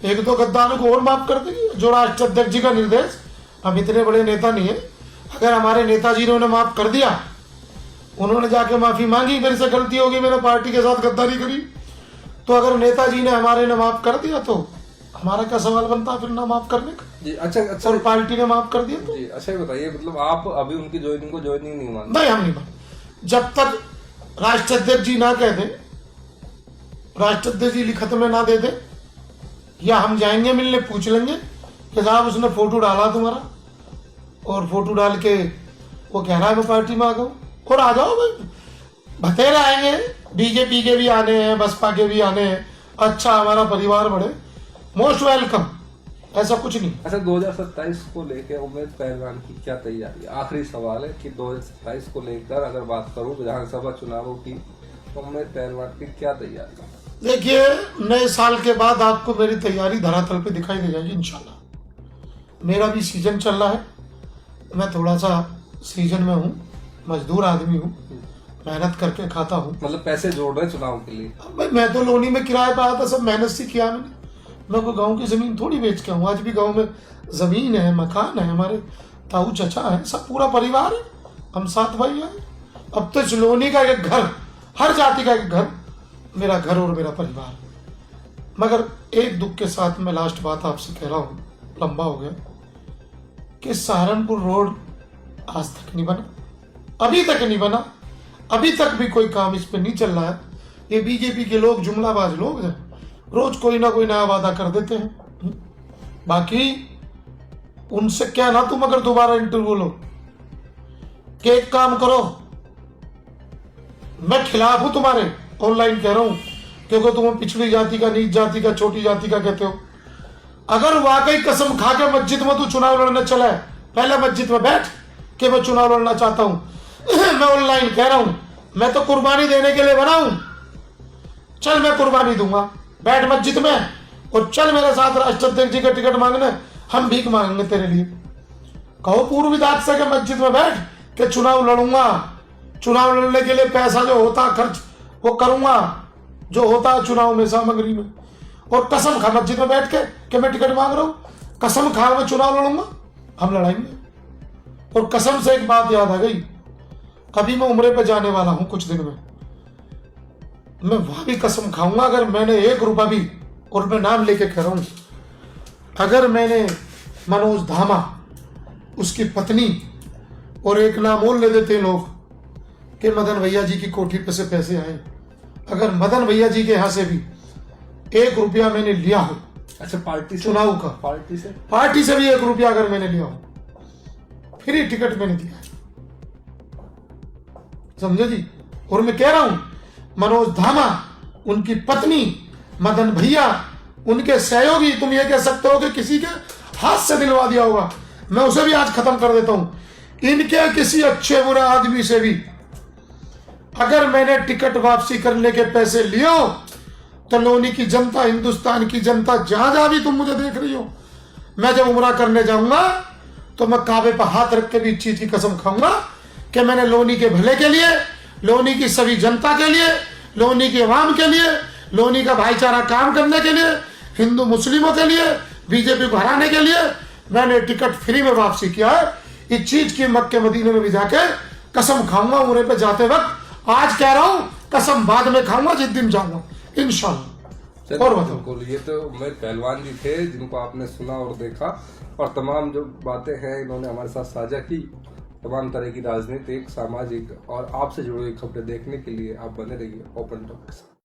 एक दो गद्दारों को और माफ कर देगी, जो राष्ट्र अध्यक्ष जी का निर्देश। हम इतने बड़े नेता नहीं है, अगर हमारे नेताजी ने उन्हें माफ कर दिया, उन्होंने जाके माफी मांगी मेरे से गलती होगी, मैंने पार्टी के साथ गद्दारी करी, तो अगर नेताजी ने हमारे ने माफ कर दिया तो हमारा क्या सवाल बनता फिर ना माफ करने का। जी अच्छा और पार्टी ने माफ कर दिया तो जी अच्छा, ये बताइए मतलब आप अभी उनकी ज्वाइनिंग नहीं मानते? नहीं, हम नहीं मानते जब तक राष्ट्र अध्यक्ष जी ना कह दे, राष्ट्र अध्यक्ष जी लिखत में ना दे दे, या हम जाएंगे मिलने पूछ लेंगे कि साहब उसने फोटो डाला तुम्हारा, और फोटो डाल के वो कह रहा है मैं पार्टी में आ गया, और आ जाओ भाई, बतेरे आएंगे, बीजेपी के भी आने हैं, बसपा के भी आने हैं, अच्छा हमारा परिवार बढ़े, मोस्ट वेलकम, ऐसा कुछ नहीं। अच्छा 2027 को लेकर उम्मीद पहलवान की क्या तैयारी? आखिरी सवाल है कि 2027 को लेकर अगर बात करूं विधानसभा चुनावों की, तो उम्मीद पहलवान की क्या तैयारी? देखिए, नए साल के बाद आपको मेरी तैयारी धरातल पे दिखाई दे जाएगी इंशाल्लाह। मेरा भी सीजन चल रहा है, मैं थोड़ा सा सीजन में हूँ, मजदूर आदमी हूँ, मेहनत करके खाता हूँ। मतलब पैसे जोड़ रहे चुनाव के लिए? भाई मैं तो लोनी में किराए पर आया था, सब मेहनत से किया मैंने, मैं कोई गाँव की जमीन थोड़ी बेच के हूँ। आज भी गाँव में जमीन है, मकान है, हमारे ताऊ चचा है, सब पूरा परिवार है, हम 7 भाई हैं। अब तो लोनी का एक घर, हर जाति का एक घर, मेरा घर और मेरा परिवार। मगर एक दुख के साथ मैं लास्ट बात आपसे कह रहा हूँ, लंबा हो गया, कि सहारनपुर रोड आज तक नहीं बना, अभी तक नहीं बना, अभी तक भी कोई काम इस पे नहीं चल रहा है। ये बीजेपी के लोग जुमलाबाज लोग हैं, रोज कोई ना कोई नया वादा कर देते हैं। बाकी उनसे क्या ना, तुम अगर दोबारा इंटरव्यू लो कि एक काम करो, मैं खिलाफ हूं तुम्हारे, ऑनलाइन कह रहा हूं, क्योंकि तुम पिछड़ी जाति का, नीच जाति का, छोटी जाति का कहते हो। अगर वाकई कसम खा के मस्जिद में तू चुनाव लड़ने चला है, पहले मस्जिद में बैठ के मैं चुनाव लड़ना चाहता हूं। मैं ऑनलाइन कह रहा हूं, मैं तो कुर्बानी देने के लिए बना हूं, चल मैं कुर्बानी दूंगा, बैठ मस्जिद में और चल मेरे साथ राष्ट्र अध्यक्ष जी का टिकट मांगने, हम भीख मांगेंगे तेरे लिए। कहो पूर्व विधायक से मस्जिद में बैठ के चुनाव लड़ूंगा, चुनाव लड़ने के लिए पैसा जो होता खर्च वो करूंगा, जो होता चुनाव में सामग्री में, और कसम खा मस्जिद में बैठ के मैं टिकट मांग रहा हूं, कसम खा मैं चुनाव लड़ूंगा, हम लड़ाएंगे। और कसम से एक बात याद आ गई, अभी मैं उम्रे पे जाने वाला हूं कुछ दिन में, मैं वहां भी कसम खाऊंगा, अगर मैंने 1 रुपया भी, और मैं नाम लेके कह रहा हूं, अगर मैंने मनोज धामा, उसकी पत्नी, और एक नाम और ले देते हैं लोग कि मदन भैया जी की कोठी पे से पैसे आए, अगर मदन भैया जी के यहां से भी 1 रुपया मैंने लिया हो, अच्छा पार्टी से, चुनाव का, पार्टी से भी 1 रुपया अगर मैंने लिया हो, फ्री टिकट मैंने दिया है, समझे जी। और मैं कह रहा हूं मनोज धामा, उनकी पत्नी, मदन भैया, उनके सहयोगी, तुम ये कह सकते हो कि किसी के हाथ से दिलवा दिया होगा, मैं उसे भी आज खत्म कर देता हूं। इनके किसी अच्छे बुरे आदमी से भी अगर मैंने टिकट वापसी करने के पैसे लियो, तो लोनी की जनता, हिंदुस्तान की जनता, जहां जहां भी तुम मुझे देख रही हो, मैं जब उमरा करने जाऊंगा तो मैं काबे पर हाथ रख के भी इस चीज की कसम खाऊंगा कि मैंने लोनी के भले के लिए, लोनी की सभी जनता के लिए, लोनी की आवाम के लिए, लोनी का भाईचारा काम करने के लिए, हिंदू मुस्लिमों के लिए, बीजेपी को हराने के लिए मैंने टिकट फ्री में वापसी किया है। इस चीज की मक्के मदीने में भी जाके कसम खाऊंगा उम्रे पे जाते वक्त। आज कह रहा हूं, कसम बाद में खाऊंगा जिस दिन जाऊंगा इंशाल्लाह। और बताओ, ये तो उम्मीद पहलवान जी थे जिनको आपने सुना और देखा, और तमाम जो बातें हैं इन्होंने हमारे साथ साझा की। तमाम तरह की राजनीतिक, सामाजिक और आपसे जुड़ी हुई खबरें देखने के लिए आप बने रहिए ओपन टॉक के साथ।